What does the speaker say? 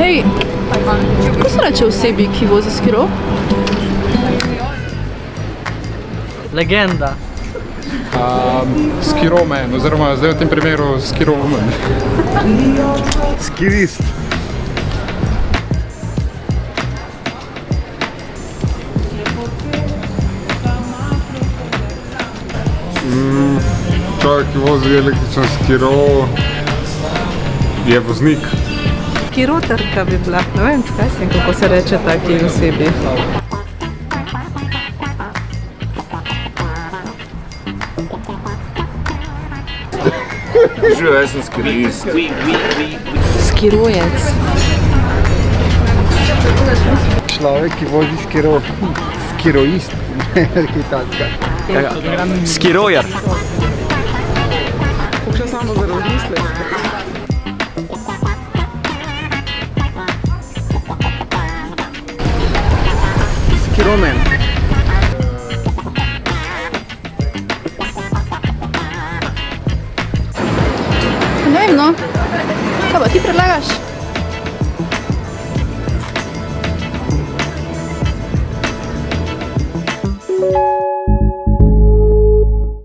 Ej, kako se reče osebi, ki vozi skiro? Legenda. Skiromen, oziroma zdaj v tem primeru skiromen. Skirist. Človek, ki vozi električno skiro, je voznik. Skirotarka bi bila, ne vem, kaj sem, kako se reče taki osebi. Živijo, jaz sem skirist. Skirojec. Človek, ki vozi skiro. Skiroist. Kitajska. Skirojar. Še samo za razmislek. Skiromen. Ne vem, no. Kaj pa ti predlagaš?